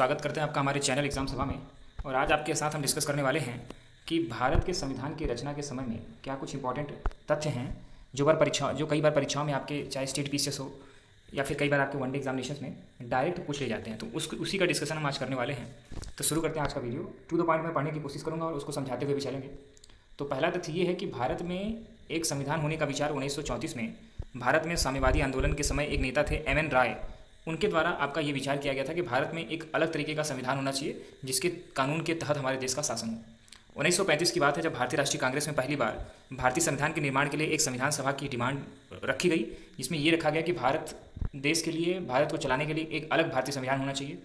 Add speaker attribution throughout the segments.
Speaker 1: स्वागत करते हैं आपका हमारे चैनल एग्ज़ाम सभा में। और आज आपके साथ हम डिस्कस करने वाले हैं कि भारत के संविधान की रचना के समय में क्या कुछ इंपॉर्टेंट तथ्य हैं जो कई बार परीक्षाओं में आपके चाहे स्टेट पीसीएस हो या फिर कई बार आपके वनडे एग्जामिनेशन में डायरेक्ट पूछ ले जाते हैं। तो उसी का डिस्कशन हम आज करने वाले हैं। तो शुरू करते हैं आज का वीडियो। टू द पॉइंट में पढ़ने की कोशिश करूँगा और उसको समझाते हुए भी चलेंगे। तो पहला तथ्य ये है कि भारत में एक संविधान होने का विचार 1934 में भारत में साम्यवादी आंदोलन के समय एक नेता थे एम एन राय, उनके द्वारा आपका ये विचार किया गया था कि भारत में एक अलग तरीके का संविधान होना चाहिए जिसके कानून के तहत हमारे देश का शासन हो। 1935 की बात है जब भारतीय राष्ट्रीय कांग्रेस में पहली बार भारतीय संविधान के निर्माण के लिए एक संविधान सभा की डिमांड रखी गई, जिसमें ये रखा गया कि भारत देश के लिए, भारत को चलाने के लिए एक अलग भारतीय संविधान होना चाहिए।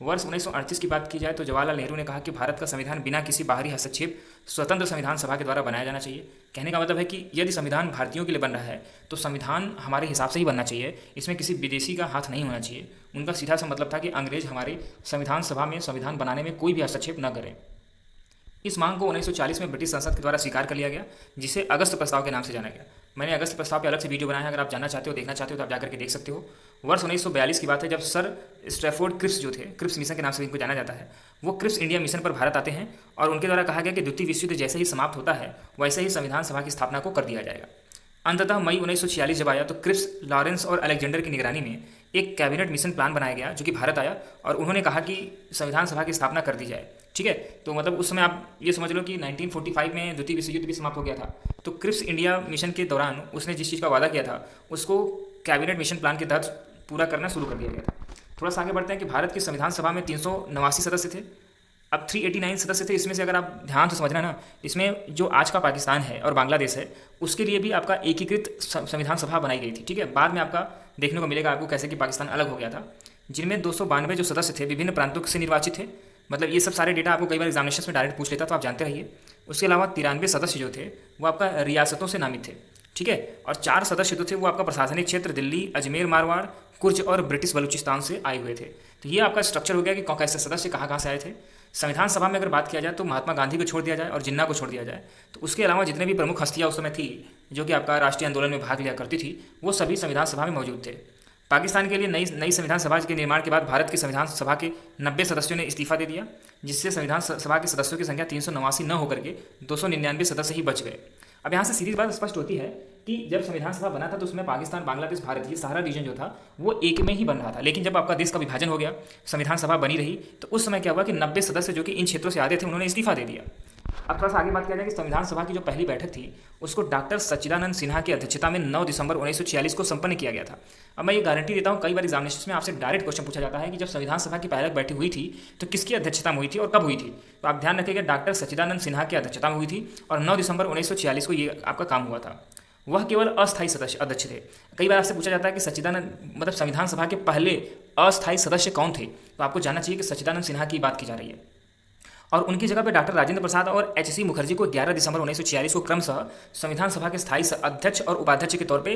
Speaker 1: वर्ष 1938 की बात की जाए तो जवाहरलाल नेहरू ने कहा कि भारत का संविधान बिना किसी बाहरी हस्तक्षेप स्वतंत्र संविधान सभा के द्वारा बनाया जाना चाहिए। कहने का मतलब है कि यदि संविधान भारतीयों के लिए बन रहा है तो संविधान हमारे हिसाब से ही बनना चाहिए, इसमें किसी विदेशी का हाथ नहीं होना चाहिए। उनका सीधा सा मतलब था कि अंग्रेज हमारे संविधान सभा में संविधान बनाने में कोई भी हस्तक्षेप न करें। इस मांग को 1940 में ब्रिटिश संसद के द्वारा स्वीकार कर लिया गया, जिसे अगस्त प्रस्ताव के नाम से जाना गया। मैंने अगस्त प्रस्ताव पे अलग से वीडियो बनाया है, अगर आप जानना चाहते हो, देखना चाहते हो तो आप जाकर के देख सकते हो। वर्ष 1942 की बात है जब सर स्ट्रैफोर्ड क्रिप्स जो थे, क्रिप्स मिशन के नाम से इनको जाना जाता है, वो क्रिप्स इंडिया मिशन पर भारत आते हैं और उनके द्वारा कहा गया कि द्वितीय विश्व युद्ध जैसे ही समाप्त होता है वैसे ही संविधान सभा की स्थापना को कर दिया जाएगा। अंततः मई 1946 जब आया तो क्रिप्स, लॉरेंस और अलेक्जेंडर की निगरानी में एक कैबिनेट मिशन प्लान बनाया गया जो कि भारत आया और उन्होंने कहा कि संविधान सभा की स्थापना कर दी जाए। ठीक है, तो मतलब उस समय आप ये समझ लो कि 1945 में द्वितीय विश्व युद्ध भी समाप्त हो गया था। तो क्रिप्स इंडिया मिशन के दौरान उसने जिस चीज़ का वादा किया था उसको कैबिनेट मिशन प्लान के तहत पूरा करना शुरू कर दिया गया था। थोड़ा सा आगे बढ़ते हैं कि भारत की संविधान सभा में 389 सदस्य थे, अब 389 सदस्य थे। इसमें से अगर आप ध्यान से समझना ना, इसमें जो आज का पाकिस्तान है और बांग्लादेश है उसके लिए भी आपका एकीकृत संविधान सभा बनाई गई थी। ठीक है, बाद में आपका देखने को मिलेगा आपको कैसे कि पाकिस्तान अलग हो गया था, जिनमें 292 जो सदस्य थे विभिन्न प्रांतों से निर्वाचित थे। मतलब ये सब सारे डेटा आपको कई बार एग्जामिनेशन में डायरेक्ट पूछ लेता, तो आप जानते रहिए। उसके अलावा 93 सदस्य जो थे वो आपका रियासतों से नामित थे। ठीक है, और 4 सदस्य जो थे वो आपका प्रशासनिक क्षेत्र दिल्ली, अजमेर, मारवाड़, कुर्ज और ब्रिटिश बलूचिस्तान से आए हुए थे। तो ये आपका स्ट्रक्चर हो गया कि कैसे सदस्य कहाँ से आए थे। संविधान सभा में अगर बात किया जाए तो महात्मा गांधी को छोड़ दिया जाए और जिन्ना को छोड़ दिया जाए तो उसके अलावा जितने भी प्रमुख हस्तियाँ उस समय थी जो कि आपका राष्ट्रीय आंदोलन में भाग लिया करती थी वो सभी संविधान सभा में मौजूद थे। पाकिस्तान के लिए नई संविधान सभा के निर्माण के बाद भारत की संविधान सभा के 90 सदस्यों ने इस्तीफा दे दिया, जिससे संविधान सभा के सदस्यों की संख्या 389 न होकर के 299 सदस्य ही बच गए। अब यहाँ से सीधी बात स्पष्ट होती है कि जब संविधान सभा बना था तो उसमें पाकिस्तान, बांग्लादेश, भारत, ये सारा रीजन जो था वो एक में ही बन रहा था। लेकिन जब आपका देश का विभाजन हो गया, संविधान सभा बनी रही, तो उस समय क्या हुआ कि 90 सदस्य जो कि इन क्षेत्रों से आते थे उन्होंने इस्तीफा दे दिया। अब थोड़ा सा आगे बात किया जाए कि संविधान सभा की जो पहली बैठक थी उसको डॉक्टर सच्चिदानंद सिन्हा की अध्यक्षता में 9 दिसंबर 1946 को संपन्न किया गया था। अब मैं ये गारंटी देता हूँ, कई बार एग्जामिनेशन में आपसे डायरेक्ट क्वेश्चन पूछा जाता है कि जब संविधान सभा की पहली बैठक हुई थी तो किसकी अध्यक्षता में हुई थी और कब हुई थी। तो आप ध्यान रखिएगा, डॉक्टर सच्चिदानंद सिन्हा की अध्यक्षता में हुई थी और 9 दिसंबर 1946 को ये आपका काम हुआ था। वह केवल अस्थायी सदस्य अध्यक्ष थे। कई बार आपसे पूछा जाता है कि सच्चिदानंद मतलब संविधान सभा के पहले अस्थायी सदस्य कौन थे, तो आपको जानना चाहिए कि सच्चिदानंद सिन्हा की बात की जा रही है और उनकी जगह पे डॉक्टर राजेंद्र प्रसाद और एच.सी. मुखर्जी को 11 दिसंबर 1946 को क्रमशः संविधान सभा के स्थायी अध्यक्ष और उपाध्यक्ष के तौर पे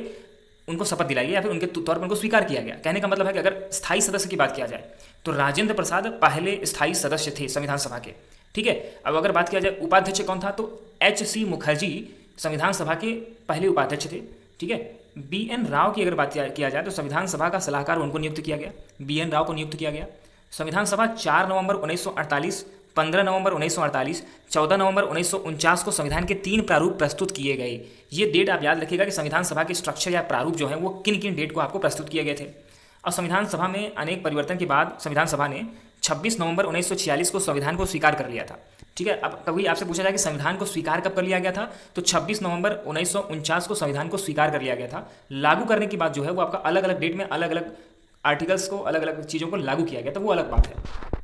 Speaker 1: उनको शपथ दिलाई गई या फिर उनके तौर पर उनको स्वीकार किया गया। कहने का मतलब है कि अगर स्थायी सदस्य की बात किया जाए तो राजेंद्र प्रसाद पहले स्थायी सदस्य थे संविधान सभा के। ठीक है, अब अगर बात किया जाए उपाध्यक्ष कौन था तो एच.सी. मुखर्जी संविधान सभा के पहले उपाध्यक्ष थे। ठीक है, बी.एन. राव की अगर बात किया जाए तो संविधान सभा का सलाहकार उनको नियुक्त किया गया, बी.एन. राव को नियुक्त किया गया। संविधान सभा 4 नवंबर 1948, 15 नवंबर 1948, 14 नवंबर 1949 को संविधान के 3 प्रारूप प्रस्तुत किए गए। ये डेट आप याद रखिएगा कि संविधान सभा के स्ट्रक्चर या प्रारूप जो है वो किन किन डेट को आपको प्रस्तुत किए गए थे। और संविधान सभा में अनेक परिवर्तन के बाद संविधान सभा ने 26 नवंबर 1946 को संविधान को स्वीकार कर लिया था। ठीक है, अब कभी आपसे पूछा जाए कि संविधान को स्वीकार कब कर लिया गया था, तो 26 नवंबर 1949 को संविधान को स्वीकार कर लिया गया था। लागू करने की बात जो है वो आपका अलग अलग डेट में अलग अलग आर्टिकल्स को, अलग अलग चीज़ों को लागू किया गया, तो वो अलग बात है।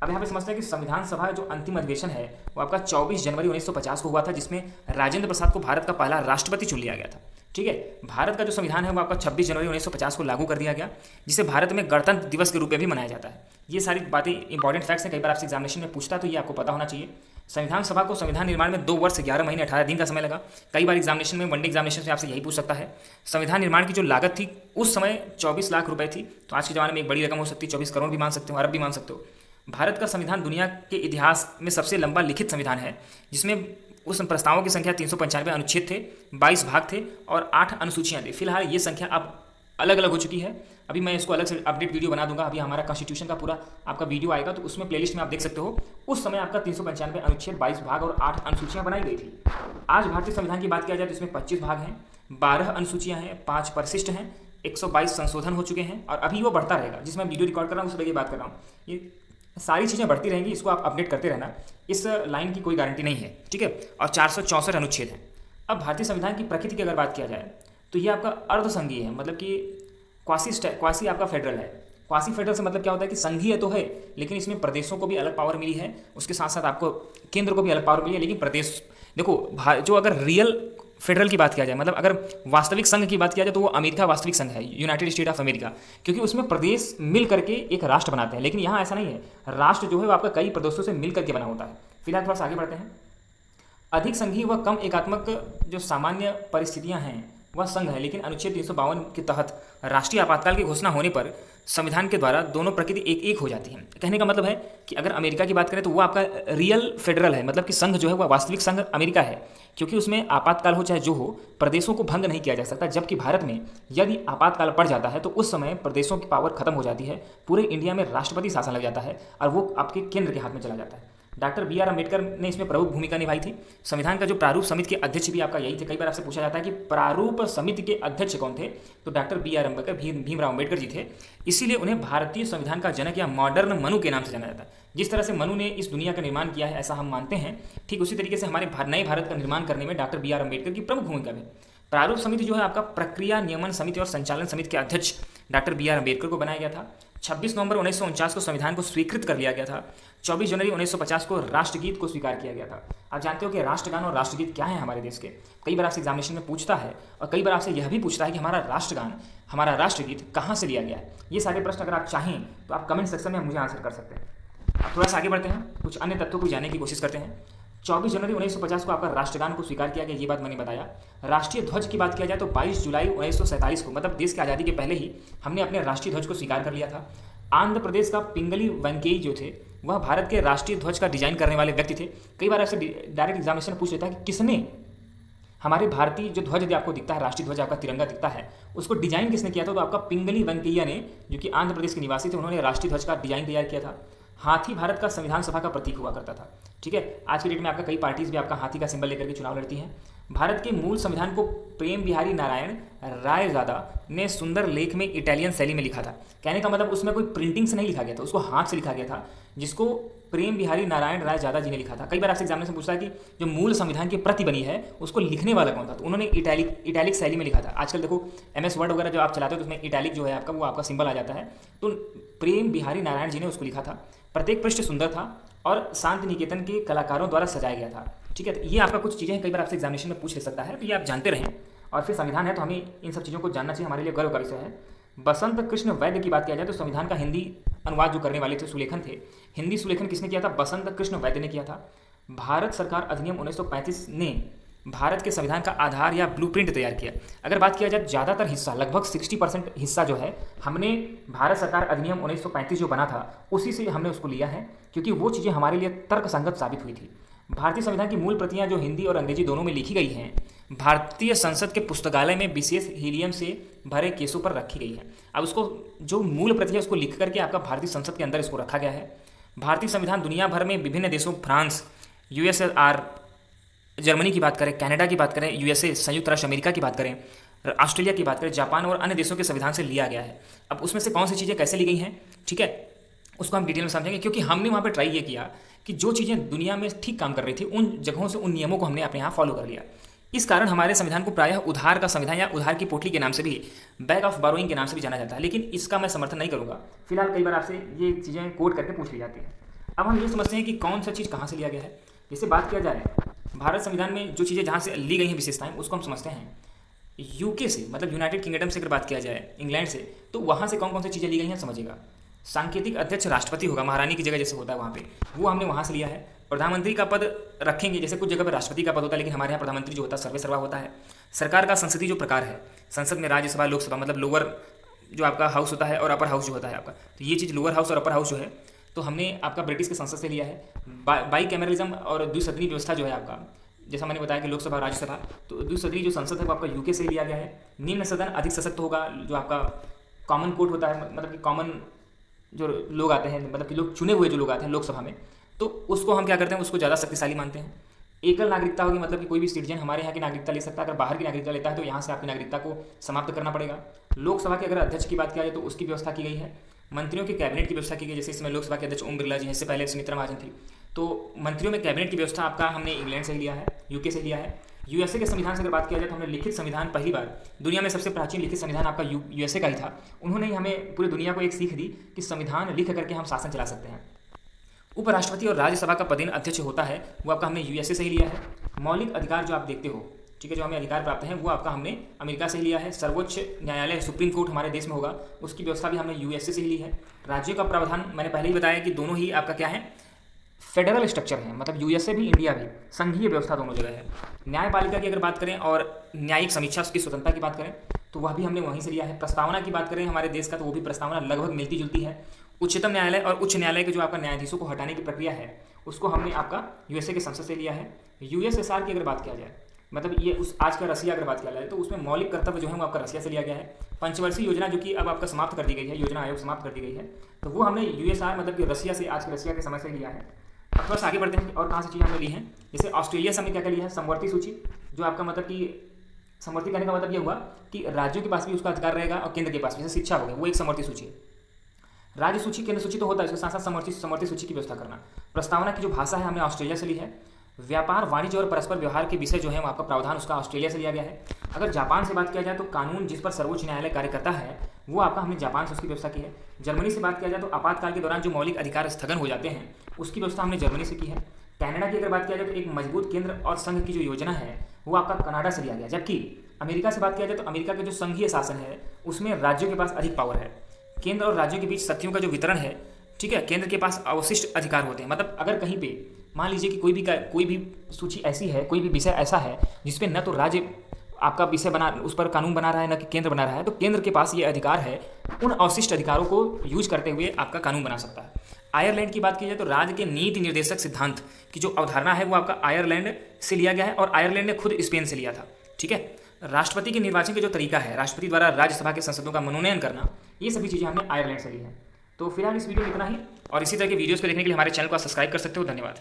Speaker 1: अब यहाँ पे समझते हैं कि संविधान सभा जो अंतिम अधिवेशन है वो आपका 24 जनवरी 1950 को हुआ था, जिसमें राजेंद्र प्रसाद को भारत का पहला राष्ट्रपति चुन लिया गया था। ठीक है, भारत का जो संविधान है वो आपका 26 जनवरी 1950 को लागू कर दिया गया, जिसे भारत में गणतंत्र दिवस के रूप में भी मनाया जाता है। ये सारी बातें इंपॉर्टेंट फैक्ट्स हैं, कई बार आपसे एग्जामिनेशन में पूछता है तो ये आपको पता होना चाहिए। संविधान सभा को संविधान निर्माण में 2 वर्ष 11 महीने 18 दिन का समय लगा। कई बार एग्जामिनेशन में, वनडे एग्जामिनेशन में आपसे यही पूछ सकता है। संविधान निर्माण की जो लागत थी उस समय 24 लाख रुपए थी, तो आज के ज़माने में एक बड़ी रकम हो सकती है, 24 करोड़ भी मान सकते हो, अरब भी मान सकते हो। भारत का संविधान दुनिया के इतिहास में सबसे लंबा लिखित संविधान है, जिसमें उस प्रस्तावों की संख्या 395 अनुच्छेद थे, 22 भाग थे और 8 अनुसूचियाँ थी। फिलहाल ये संख्या अब अलग अलग हो चुकी है। अभी मैं इसको अलग से अपडेट वीडियो बना दूंगा। अभी हमारा कॉन्स्टिट्यूशन का पूरा आपका वीडियो आएगा, तो उसमें प्लेलिस्ट में आप देख सकते हो। उस समय आपका 395 अनुच्छेद, 22 भाग और 8 अनुसूचियां बनाई गई थी। आज भारतीय संविधान की बात किया जाए तो इसमें 25 भाग हैं, 12 अनुसूचियां हैं, 5 परिशिष्ट हैं, 122 संशोधन हो चुके हैं और अभी वो बढ़ता रहेगा। जिसमें वीडियो रिकॉर्ड कर रहा हूँ उस पर ये बात कर रहा हूँ। ये सारी चीज़ें बढ़ती रहेंगी, इसको आप अपडेट करते रहना। इस लाइन की कोई गारंटी नहीं है, ठीक है। और 464 अनुच्छेद हैं। अब भारतीय संविधान की प्रकृति की अगर बात किया जाए तो ये आपका अर्धसंघीय है, मतलब कि क्वासी आपका फेडरल है। क्वासी फेडरल से मतलब क्या होता है कि संघीय तो है, लेकिन इसमें प्रदेशों को भी अलग पावर मिली है, उसके साथ साथ आपको केंद्र को भी अलग पावर मिली है। लेकिन प्रदेश देखो, जो अगर रियल फेडरल की बात किया जाए, मतलब अगर वास्तविक संघ की बात किया जाए, तो वो अमेरिका वास्तविक संघ है, यूनाइटेड स्टेट ऑफ अमेरिका, क्योंकि उसमें प्रदेश मिल करके एक राष्ट्र बनाते हैं। लेकिन यहाँ ऐसा नहीं है, राष्ट्र जो है वो आपका कई प्रदेशों से मिल करके बना होता है। फिलहाल थोड़ा सा आगे बढ़ते हैं। अधिक संघीय व कम एकात्मक जो सामान्य परिस्थितियां हैं वह संघ है, लेकिन अनुच्छेद 352 के तहत राष्ट्रीय आपातकाल की घोषणा होने पर संविधान के द्वारा दोनों प्रकृति एक एक हो जाती है। कहने का मतलब है कि अगर अमेरिका की बात करें तो वो आपका रियल फेडरल है, मतलब कि संघ जो है वह वास्तविक संघ अमेरिका है, क्योंकि उसमें आपातकाल हो चाहे जो हो, प्रदेशों को भंग नहीं किया जा सकता। जबकि भारत में यदि आपातकाल पड़ जाता है तो उस समय प्रदेशों की पावर खत्म हो जाती है, पूरे इंडिया में राष्ट्रपति शासन लग जाता है और वो आपके केंद्र के हाथ में चला जाता है। डॉक्टर बी आर अम्बेडकर ने इसमें प्रमुख भूमिका निभाई थी। संविधान का जो प्रारूप समिति के अध्यक्ष भी आपका यही थे। कई बार आपसे पूछा जाता है कि प्रारूप समिति के अध्यक्ष कौन थे, तो doctor B R Ambedkar, Bhimrao Ambedkar ji थे। इसीलिए उन्हें भारतीय संविधान का जनक या मॉडर्न मनु के नाम से जाना जाता है। जिस तरह से मनु ने इस दुनिया का निर्माण किया है, ऐसा हम मानते हैं, ठीक उसी तरीके से हमारे नए भारत का निर्माण करने में डॉक्टर बी आर अम्बेडकर की प्रमुख भूमिका है। प्रारूप समिति जो है आपका प्रक्रिया नियमन समिति और संचालन समिति के अध्यक्ष डॉक्टर बी आर अम्बेडकर को बनाया गया था। 26 नवंबर 1949 को संविधान को स्वीकृत कर लिया गया था। 24 जनवरी 1950 को राष्ट्रगीत को स्वीकार किया गया था। आप जानते हो कि राष्ट्रगान और राष्ट्रगीत क्या है हमारे देश के। कई बार आपसे एग्जामिनेशन में पूछता है और कई बार आपसे यह भी पूछता है कि हमारा राष्ट्रगान, हमारा राष्ट्रगीत कहाँ से लिया गया है। ये सारे प्रश्न अगर आप चाहें तो आप कमेंट सेक्शन में मुझे आंसर कर सकते हैं। अब थोड़ा सा आगे बढ़ते हैं, कुछ अन्य तथ्यों को जानने की कोशिश करते हैं। 24 जनवरी 1950 को आपका राष्ट्रगान को स्वीकार किया गया, ये बात मैंने बताया। राष्ट्रीय ध्वज की बात किया जाए तो 22 जुलाई 1947 को, मतलब देश की आज़ादी के पहले ही, हमने अपने राष्ट्रीय ध्वज को स्वीकार कर लिया था। आंध्र प्रदेश का पिंगली वेंकई जो थे वह भारत के राष्ट्रीय ध्वज का डिजाइन करने वाले व्यक्ति थे। कई बार ऐसे डायरेक्ट एग्जामिनेशन पूछ लेता है कि किसने हमारे भारतीय जो ध्वज आपको दिखता है, राष्ट्रीय ध्वज आपका तिरंगा दिखता है, उसको डिजाइन किसने किया था, तो आपका पिंगली वेंकैया ने, जो कि आंध्र प्रदेश के निवासी थे, उन्होंने राष्ट्रीय ध्वज का डिजाइन तैयार किया था। हाथी भारत का संविधान सभा का प्रतीक हुआ करता था, ठीक है। आज की डेट में आपका कई पार्टीज भी आपका हाथी का सिंबल लेकर के चुनाव लड़ती हैं। भारत के मूल संविधान को प्रेम बिहारी नारायण रायजादा ने सुंदर लेख में इटालियन शैली में लिखा था। कहने का मतलब उसमें कोई प्रिंटिंग से नहीं लिखा गया था, उसको हाथ से लिखा गया था, जिसको प्रेम बिहारी नारायण रायजादा जी ने लिखा था। कई बार आपसे एग्जामिनेशन पूछता है कि जो मूल संविधान की प्रति बनी है उसको लिखने वाला कौन था, तो उन्होंने इटैलिक शैली में लिखा था। आजकल देखो MS वर्ड वगैरह जो आप चलाते हो तो उसमें इटैलिक जो है आपका, वो आपका सिंबल आ जाता है, तो प्रेम बिहारी नारायण जी ने उसको लिखा था। प्रत्येक पृष्ठ सुंदर था और शांति निकेतन के कलाकारों द्वारा सजाया गया था, ठीक है। तो ये आपका कुछ चीज़ें कई बार आपसे एग्जामिनेशन में पूछ ले सकता है, तो ये आप जानते रहें। और फिर संविधान है तो हमें इन सब चीज़ों को जानना चाहिए, हमारे लिए गर्व का विषय है। बसंत कृष्ण वैद्य की बात किया जाए तो संविधान का हिंदी अनुवाद जो करने वाले थे, सुलेखन थे, हिंदी सुलेखन किसने किया था, बसंत कृष्ण वैद्य ने किया था। भारत सरकार अधिनियम 1935 ने भारत के संविधान का आधार या ब्लूप्रिंट तैयार किया। अगर बात किया जाए ज़्यादातर हिस्सा, लगभग 60% हिस्सा जो है, हमने भारत सरकार अधिनियम 1935 जो बना था उसी से हमने उसको लिया है, क्योंकि वो चीज़ें हमारे लिए तर्कसंगत साबित हुई थी। भारतीय संविधान की मूल प्रतियां जो हिंदी और अंग्रेजी दोनों में लिखी गई हैं, भारतीय संसद के पुस्तकालय में विशेष हीलियम से भरे केसों पर रखी गई है। अब उसको जो मूल प्रति है उसको लिख करके आपका भारतीय संसद के अंदर इसको रखा गया है। भारतीय संविधान दुनिया भर में विभिन्न देशों, फ्रांस, USSR, जर्मनी की बात करें, कनाडा की बात करें, USA, संयुक्त राष्ट्र अमेरिका की बात करें, ऑस्ट्रेलिया की बात करें, जापान और अन्य देशों के संविधान से लिया गया है। अब उसमें से कौन सी चीज़ें कैसे ली गई हैं, ठीक है, उसको हम डिटेल में समझेंगे, क्योंकि हमने वहाँ पर ट्राई ये किया कि जो चीज़ें दुनिया में ठीक काम कर रही थी उन जगहों से, उन नियमों को हमने अपने यहाँ फॉलो कर लिया। इस कारण हमारे संविधान को प्रायः उधार का संविधान या उधार की पोटली के नाम से भी, बैग ऑफ बोरोइंग के नाम से भी जाना जाता है, लेकिन इसका मैं समर्थन नहीं करूँगा। फिलहाल कई बार आपसे ये चीज़ें कोट करके पूछ ली जाती हैं। अब हम ये समझते हैं कि कौन सा चीज़ कहाँ से लिया गया है। जैसे बात किया जाए भारत संविधान में जो चीज़ें जहाँ से ली गई हैं विशेषताएं, उसको हम समझते हैं UK से, मतलब यूनाइटेड किंगडम से अगर बात किया जाए, इंग्लैंड से, तो वहाँ से कौन कौन सी चीज़ें ली गई हैं समझिएगा। सांकेतिक अध्यक्ष राष्ट्रपति होगा, महारानी की जगह जैसे होता है वहाँ पे, वो हमने वहाँ से लिया है। प्रधानमंत्री का पद रखेंगे, जैसे कुछ जगह पर राष्ट्रपति का पद होता है, लेकिन हमारे यहाँ प्रधानमंत्री जो होता है सर्वे सर्वा होता है। सरकार का संसदीय जो प्रकार है, संसद में राज्यसभा, लोकसभा, मतलब लोअर जो आपका हाउस होता है और अपर हाउस जो होता है आपका, तो ये चीज़ लोअर हाउस और अपर हाउस जो है, तो हमने आपका ब्रिटिश के संसद से लिया है। बाई कैमरलिज्म और द्विसदनी व्यवस्था जो है आपका, जैसा मैंने बताया कि लोकसभा और राज्यसभा, तो द्विसदनीय जो संसद है वो आपका यूके से लिया गया है। निम्न सदन अधिक सशक्त होगा, जो आपका कॉमन कोर्ट होता है, मतलब कि कॉमन जो लोग आते हैं, मतलब कि लोग चुने हुए जो लोग आते हैं लोकसभा में, तो उसको हम क्या करते हैं, उसको ज़्यादा शक्तिशाली मानते हैं। एकल नागरिकता होगी, मतलब कि कोई भी सिटीजन हमारे यहाँ की नागरिकता ले सकता है। अगर बाहर की नागरिकता लेता है तो यहाँ से आपकी नागरिकता को समाप्त करना पड़ेगा। लोकसभा के अगर अध्यक्ष की बात किया जाए तो उसकी व्यवस्था की गई है। मंत्रियों के कैबिनेट की व्यवस्था की गई, जैसे इसमें लोकसभा के अध्यक्ष ओम बिरला जी हैं, इससे पहले सुमित्रा महाजन थी। तो मंत्रियों में कैबिनेट की व्यवस्था आपका हमने इंग्लैंड से लिया है, यूके से लिया है। यूएसए के संविधान से अगर बात किया जाए तो हमने लिखित संविधान, पहली बार दुनिया में सबसे प्राचीन लिखित संविधान आपका यूएसए का ही था। उन्होंने ही हमें, पूरी दुनिया को एक सीख दी कि संविधान लिख करके हम शासन चला सकते हैं। उपराष्ट्रपति और राज्यसभा का पदेन अध्यक्ष होता है, वो आपका हमने यूएसए से ही लिया है। मौलिक अधिकार जो आप देखते हो, ठीक है, जो हमें अधिकार प्राप्त हैं, वो आपका हमने अमेरिका से ही लिया है। सर्वोच्च न्यायालय सुप्रीम कोर्ट हमारे देश में होगा, उसकी व्यवस्था भी हमने यूएसए से ही ली है। राज्यों का प्रावधान मैंने पहले ही बताया कि दोनों ही आपका क्या है, फेडरल स्ट्रक्चर है, मतलब यूएसए भी इंडिया भी संघीय व्यवस्था दोनों जगह है। न्यायपालिका की अगर बात करें और न्यायिक समीक्षा, उसकी स्वतंत्रता की बात करें तो वह भी हमने वहीं से लिया है। प्रस्तावना की बात करें हमारे देश का, तो वो भी प्रस्तावना लगभग मिलती जुलती है। उच्चतम न्यायालय और उच्च न्यायालय के जो आपका न्यायाधीशों को हटाने की प्रक्रिया है, उसको हमने आपका यूएसए के संसद से लिया है। यूएसएसआर की अगर बात किया जाए, मतलब ये उस आज का रसिया अगर बात किया जाए, तो उसमें मौलिक कर्तव्य जो है वो आपका रसिया से लिया गया है। पंचवर्षीय योजना जो कि अब आपका समाप्त कर दी गई है, योजना आयोग समाप्त कर दी गई है, तो वो हमने यूएसआर मतलब कि रसिया से, आज के रसिया के समय से लिया है। अब थोड़ा सा आगे बढ़ते हैं और कहाँ से चीज़ हमने ली है। जैसे ऑस्ट्रेलिया से हमने क्या क्या लिया है, समवर्ती सूची, जो आपका मतलब कि समवर्ती करने का मतलब ये हुआ कि राज्यों के पास भी उसका अधिकार रहेगा और केंद्र के पास भी, जैसे शिक्षा हो गया, वो एक समवर्ती सूची है। राज्य सूची, केंद्र सूची तो होता है, इसके साथ साथ समवर्ती सूची की व्यवस्था करना। प्रस्तावना की जो भाषा है हमने ऑस्ट्रेलिया से ली है। व्यापार, वाणिज्य और परस्पर व्यवहार के विषय जो है वो आपका प्रावधान उसका ऑस्ट्रेलिया से लिया गया है। अगर जापान से बात किया जाए तो कानून जिस पर सर्वोच्च न्यायालय कार्य करता है, वो आपका हमने जापान से उसकी व्यवस्था की है। जर्मनी से बात किया जाए तो आपातकाल के दौरान जो मौलिक अधिकार स्थगन हो जाते हैं, उसकी व्यवस्था हमने जर्मनी से की है। कनाडा की अगर बात किया जाए तो एक मजबूत केंद्र और संघ की जो योजना है वो आपका कनाडा से लिया गया। जबकि अमेरिका से बात किया जाए तो अमेरिका का जो संघीय शासन है उसमें राज्यों के पास अधिक पावर है। केंद्र और राज्यों के बीच शक्तियों का जो वितरण है, ठीक है, केंद्र के पास अवशिष्ट अधिकार होते हैं। मतलब अगर कहीं पे मान लीजिए कि कोई भी सूची ऐसी है, कोई भी विषय ऐसा है जिसपे न तो राज्य आपका विषय बना, उस पर कानून बना रहा है, न कि केंद्र बना रहा है, तो केंद्र के पास ये अधिकार है, उन अवशिष्ट अधिकारों को यूज करते हुए आपका कानून बना सकता है। आयरलैंड की बात की जाए तो राज्य के नीति निर्देशक सिद्धांत की जो अवधारणा है वो आपका आयरलैंड से लिया गया है, और आयरलैंड ने खुद स्पेन से लिया था। ठीक है, राष्ट्रपति के निर्वाचन का जो तरीका है, राष्ट्रपति द्वारा राज्यसभा के सांसदों का मनोनयन करना, ये सभी चीज़ें हमने आयरलैंड से ली हैं। तो फिलहाल इस वीडियो में इतना ही, और इसी तरह के वीडियोज़ को देखने के लिए हमारे चैनल को सब्सक्राइब कर सकते हो। धन्यवाद।